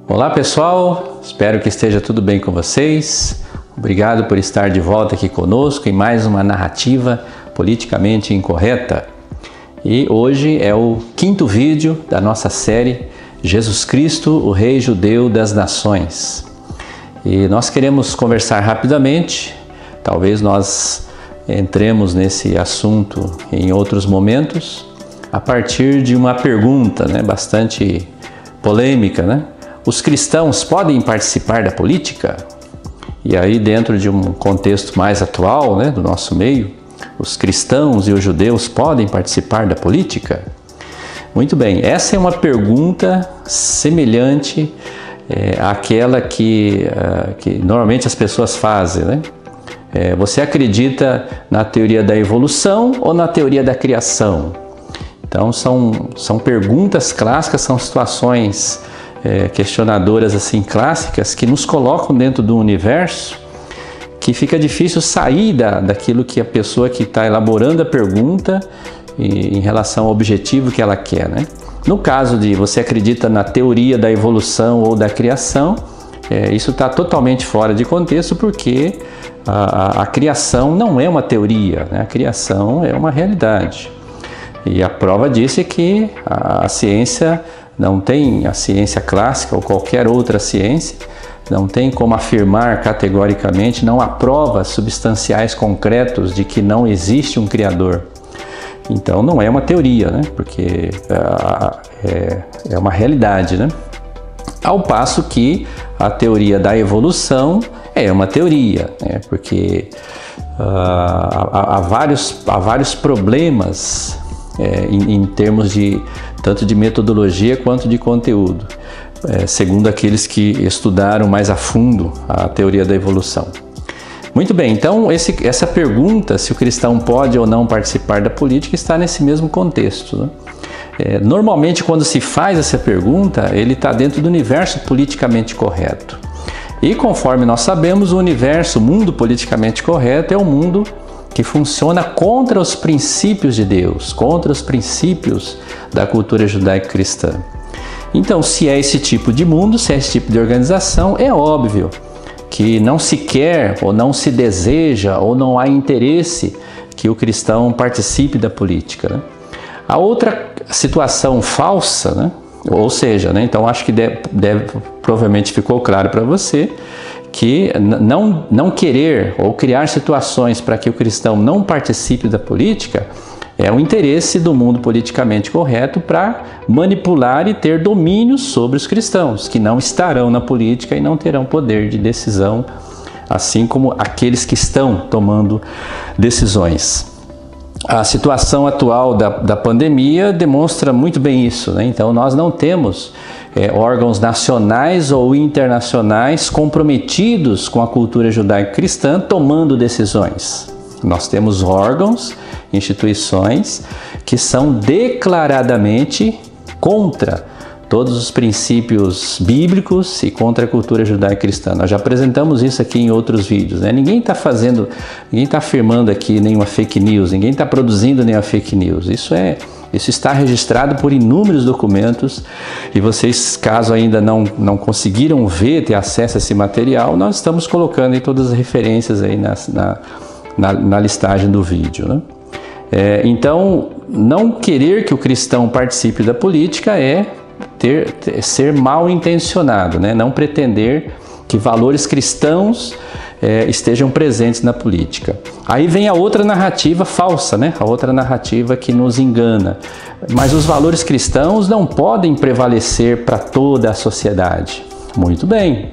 Olá pessoal, espero que esteja tudo bem com vocês. Obrigado por estar de volta aqui conosco em mais uma narrativa politicamente incorreta. E hoje é o quinto vídeo da nossa série Jesus Cristo, o Rei Judeu das Nações. E nós queremos conversar rapidamente, talvez nós entremos nesse assunto em outros momentos, a partir de uma pergunta, bastante polêmica, Os cristãos podem participar da política? E aí, dentro de um contexto mais atual, do nosso meio, os cristãos e os judeus podem participar da política? Muito bem, essa é uma pergunta semelhante àquela que normalmente as pessoas fazem, Você acredita na teoria da evolução ou na teoria da criação? Então, são perguntas clássicas, são situações questionadoras assim clássicas que nos colocam dentro do universo que fica difícil sair daquilo que a pessoa que está elaborando a pergunta em relação ao objetivo que ela quer, No caso de você acredita na teoria da evolução ou da criação, isso está totalmente fora de contexto porque a criação não é uma teoria, A criação é uma realidade. E a prova disso é que a ciência não tem, a ciência clássica ou qualquer outra ciência, não tem como afirmar categoricamente, não há provas substanciais concretos de que não existe um Criador. Então não é uma teoria, Porque é uma realidade, Ao passo que a teoria da evolução é uma teoria, Porque há vários problemas em termos tanto de metodologia quanto de conteúdo, segundo aqueles que estudaram mais a fundo a teoria da evolução. Muito bem, então essa pergunta, se o cristão pode ou não participar da política, está nesse mesmo contexto. Normalmente, quando se faz essa pergunta, ele está dentro do universo politicamente correto. E conforme nós sabemos, o mundo politicamente correto é um mundo que funciona contra os princípios de Deus, contra os princípios da cultura judaico-cristã. Então, se é esse tipo de mundo, se é esse tipo de organização, é óbvio que não se quer, ou não se deseja, ou não há interesse que o cristão participe da política. A outra situação falsa, ou seja, então acho que provavelmente ficou claro para você, que não querer ou criar situações para que o cristão não participe da política é o interesse do mundo politicamente correto para manipular e ter domínio sobre os cristãos, que não estarão na política e não terão poder de decisão, assim como aqueles que estão tomando decisões. A situação atual da pandemia demonstra muito bem isso, Então nós não temos órgãos nacionais ou internacionais comprometidos com a cultura judaico-cristã tomando decisões. Nós temos órgãos, instituições que são declaradamente contra todos os princípios bíblicos e contra a cultura judaico-cristã. Nós já apresentamos isso aqui em outros vídeos, Ninguém está afirmando aqui nenhuma fake news, ninguém está produzindo nenhuma fake news. Isso está registrado por inúmeros documentos e vocês, caso ainda não conseguiram ter acesso a esse material, nós estamos colocando em todas as referências aí na listagem do vídeo, Então, não querer que o cristão participe da política é ser mal intencionado, Não pretender que valores cristãos estejam presentes na política. Aí vem a outra narrativa falsa, A outra narrativa que nos engana. Mas os valores cristãos não podem prevalecer para toda a sociedade. Muito bem.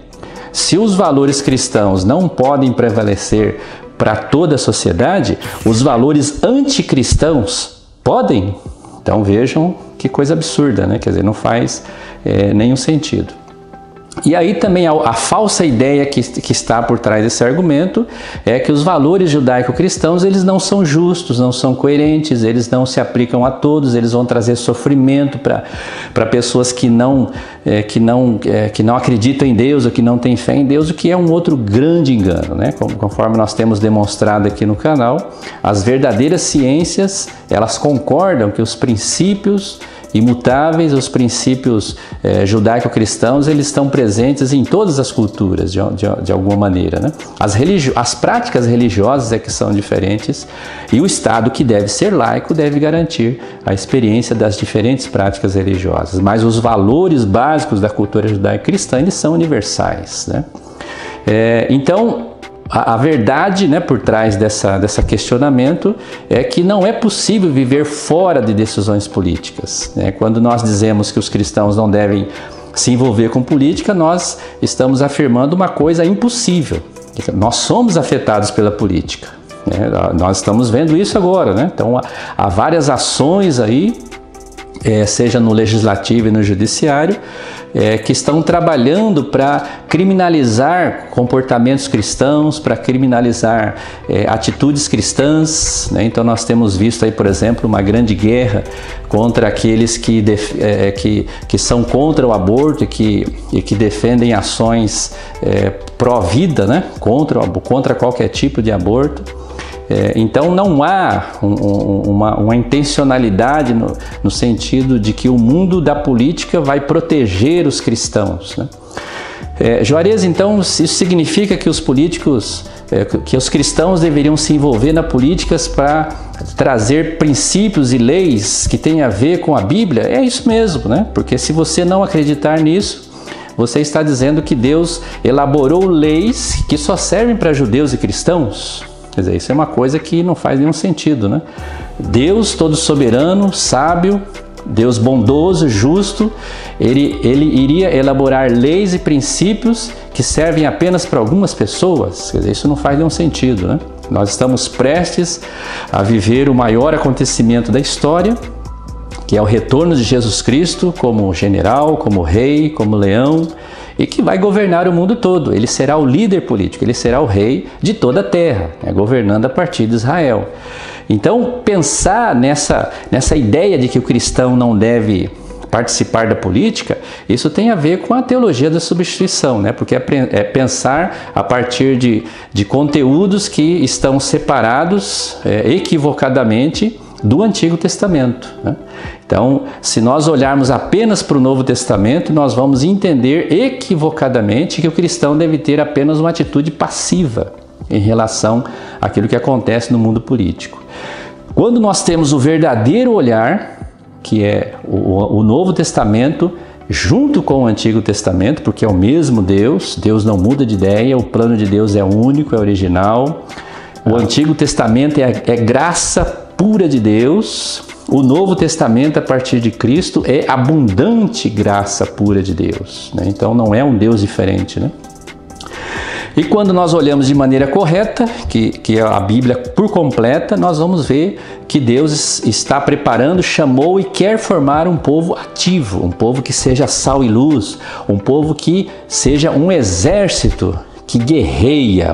Se os valores cristãos não podem prevalecer para toda a sociedade, os valores anticristãos podem? Então vejam que coisa absurda, Quer dizer, não faz nenhum sentido. E aí também a falsa ideia que está por trás desse argumento é que os valores judaico-cristãos eles não são justos, não são coerentes, eles não se aplicam a todos, eles vão trazer sofrimento para pessoas que não acreditam em Deus ou que não têm fé em Deus, o que é um outro grande engano, Conforme nós temos demonstrado aqui no canal, as verdadeiras ciências elas concordam que os princípios imutáveis, os princípios judaico-cristãos, eles estão presentes em todas as culturas, de alguma maneira, né? As práticas religiosas é que são diferentes, e o Estado, que deve ser laico, deve garantir a experiência das diferentes práticas religiosas, mas os valores básicos da cultura judaico-cristã, eles são universais, né? Então, a verdade, né, por trás dessa questionamento é que não é possível viver fora de decisões políticas, né? Quando nós dizemos que os cristãos não devem se envolver com política, nós estamos afirmando uma coisa impossível. Nós somos afetados pela política, né? Nós estamos vendo isso agora, né? Então há várias ações aí, seja no legislativo e no judiciário, que estão trabalhando para criminalizar comportamentos cristãos, para criminalizar atitudes cristãs, né? Então nós temos visto aí, por exemplo, uma grande guerra contra aqueles que são contra o aborto e que defendem ações pró-vida, né? Contra qualquer tipo de aborto. Então não há uma intencionalidade no sentido de que o mundo da política vai proteger os cristãos, né? Juarez, então, isso significa que os políticos, que os cristãos deveriam se envolver na políticas para trazer princípios e leis que têm a ver com a Bíblia? É isso mesmo, né? Porque se você não acreditar nisso, você está dizendo que Deus elaborou leis que só servem para judeus e cristãos. Quer dizer, isso é uma coisa que não faz nenhum sentido, né? Deus todo soberano, sábio, Deus bondoso, justo, ele iria elaborar leis e princípios que servem apenas para algumas pessoas? Quer dizer, isso não faz nenhum sentido, né? Nós estamos prestes a viver o maior acontecimento da história, que é o retorno de Jesus Cristo como general, como rei, como leão, e que vai governar o mundo todo. Ele será o líder político, ele será o rei de toda a terra, né, governando a partir de Israel. Então, pensar nessa ideia de que o cristão não deve participar da política, isso tem a ver com a teologia da substituição, né? Porque é pensar a partir de conteúdos que estão separados equivocadamente do Antigo Testamento, né? Então, se nós olharmos apenas para o Novo Testamento, nós vamos entender equivocadamente que o cristão deve ter apenas uma atitude passiva em relação àquilo que acontece no mundo político. Quando nós temos o verdadeiro olhar, que é o Novo Testamento, junto com o Antigo Testamento, porque é o mesmo Deus, Deus não muda de ideia, o plano de Deus é único, é original. O Antigo Testamento é graça pura de Deus, o Novo Testamento, a partir de Cristo, é abundante graça pura de Deus, né? Então não é um Deus diferente, né? E quando nós olhamos de maneira correta, que é a Bíblia por completa, nós vamos ver que Deus está preparando, chamou e quer formar um povo ativo, um povo que seja sal e luz, um povo que seja um exército que guerreia,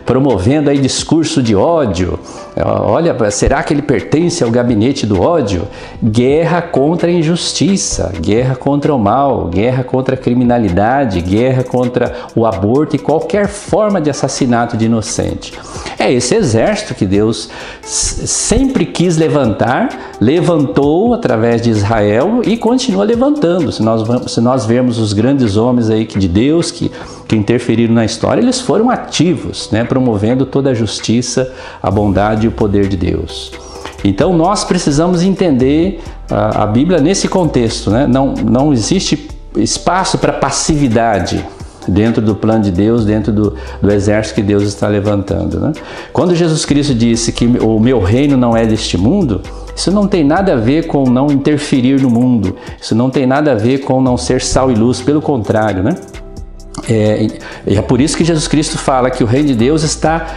promovendo aí discurso de ódio. Olha, será que ele pertence ao gabinete do ódio? Guerra contra a injustiça, guerra contra o mal, guerra contra a criminalidade, guerra contra o aborto e qualquer forma de assassinato de inocente. É esse exército que Deus sempre quis levantar, levantou através de Israel e continua levantando. Se nós vermos os grandes homens aí de Deus que interferiram na história, eles foram ativos, né, promovendo toda a justiça, a bondade e o poder de Deus. Então nós precisamos entender a Bíblia nesse contexto, né? Não existe espaço para passividade dentro do plano de Deus, dentro do exército que Deus está levantando, né? Quando Jesus Cristo disse que o meu reino não é deste mundo, isso não tem nada a ver com não interferir no mundo, isso não tem nada a ver com não ser sal e luz, pelo contrário, né? É por isso que Jesus Cristo fala que o reino de Deus está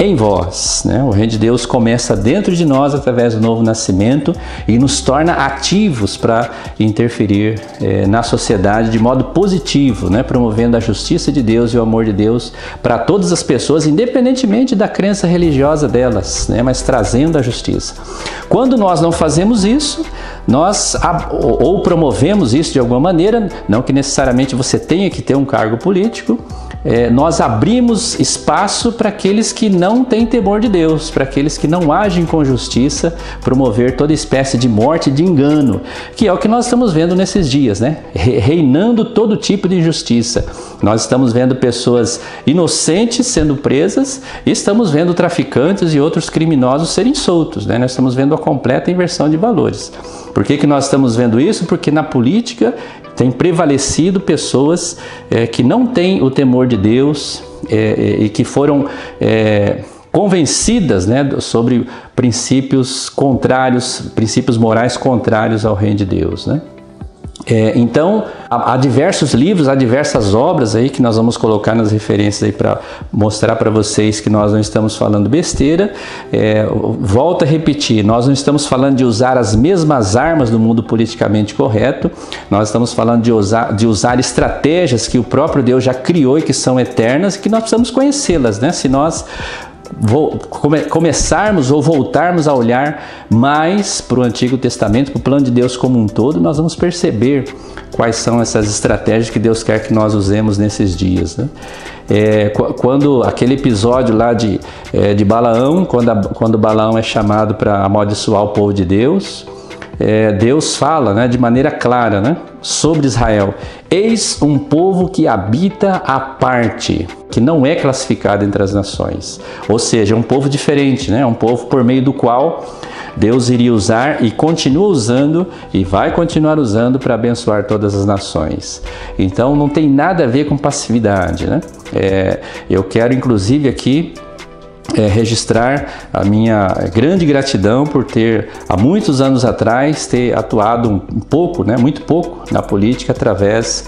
em vós, né? O reino de Deus começa dentro de nós através do novo nascimento e nos torna ativos para interferir na sociedade de modo positivo, né? Promovendo a justiça de Deus e o amor de Deus para todas as pessoas, independentemente da crença religiosa delas, né? Mas trazendo a justiça. Quando nós não fazemos isso, nós ou promovemos isso de alguma maneira, não que necessariamente você tenha que ter um cargo político, nós abrimos espaço para aqueles que não têm temor de Deus, para aqueles que não agem com justiça, promover toda espécie de morte, de engano, que é o que nós estamos vendo nesses dias, né? Reinando todo tipo de injustiça. Nós estamos vendo pessoas inocentes sendo presas e estamos vendo traficantes e outros criminosos serem soltos, né? Nós estamos vendo a completa inversão de valores. Por que nós estamos vendo isso? Porque na política tem prevalecido pessoas que não têm o temor de Deus e que foram convencidas, né, sobre princípios contrários, princípios morais contrários ao reino de Deus, né? Então, há diversos livros, há diversas obras aí que nós vamos colocar nas referências aí para mostrar para vocês que nós não estamos falando besteira. Volto a repetir, nós não estamos falando de usar as mesmas armas do mundo politicamente correto, nós estamos falando de usar estratégias que o próprio Deus já criou e que são eternas e que nós precisamos conhecê-las, né? Se nós começarmos ou voltarmos a olhar mais para o Antigo Testamento, para o plano de Deus como um todo, nós vamos perceber quais são essas estratégias que Deus quer que nós usemos nesses dias, né? Quando aquele episódio lá de Balaão, quando Balaão é chamado para amaldiçoar o povo de Deus, Deus fala, né, de maneira clara, né, sobre Israel: eis um povo que habita à parte, que não é classificado entre as nações. Ou seja, é um povo diferente, né? É um povo por meio do qual Deus iria usar e continua usando e vai continuar usando para abençoar todas as nações. Então não tem nada a ver com passividade, né? Eu quero inclusive aqui registrar a minha grande gratidão por ter, há muitos anos atrás, ter atuado um pouco, né, muito pouco, na política através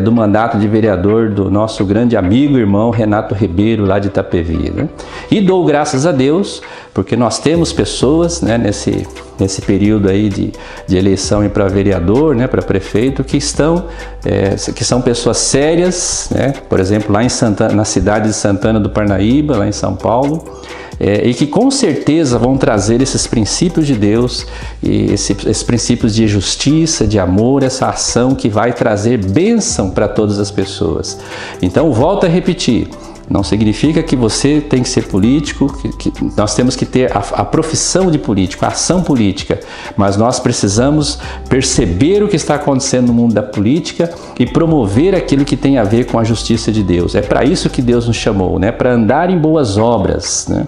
do mandato de vereador do nosso grande amigo e irmão Renato Ribeiro, lá de Itapevi, né? E dou graças a Deus, porque nós temos pessoas, né, nesse período aí de eleição para vereador, né, para prefeito, que são pessoas sérias, né? Por exemplo, lá na cidade de Santana do Parnaíba, lá em São Paulo, e que com certeza vão trazer esses princípios de Deus, e esses princípios de justiça, de amor, essa ação que vai trazer bênção para todas as pessoas. Então, volto a repetir, não significa que você tem que ser político, que nós temos que ter a profissão de político, a ação política, mas nós precisamos perceber o que está acontecendo no mundo da política e promover aquilo que tem a ver com a justiça de Deus. É para isso que Deus nos chamou, né? Para andar em boas obras, né?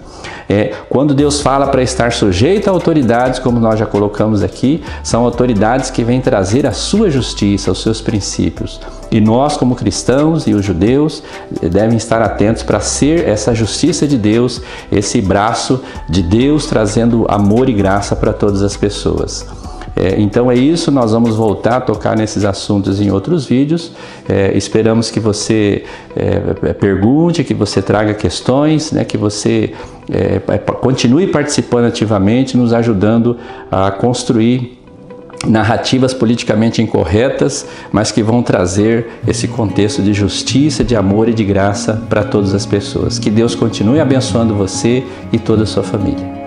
Quando Deus fala para estar sujeito a autoridades, como nós já colocamos aqui, são autoridades que vêm trazer a sua justiça, os seus princípios. E nós, como cristãos e os judeus, devem estar atentos para ser essa justiça de Deus, esse braço de Deus trazendo amor e graça para todas as pessoas. Então é isso, nós vamos voltar a tocar nesses assuntos em outros vídeos. Esperamos que você pergunte, que você traga questões, né, que você continue participando ativamente, nos ajudando a construir narrativas politicamente incorretas, mas que vão trazer esse contexto de justiça, de amor e de graça para todas as pessoas. Que Deus continue abençoando você e toda a sua família.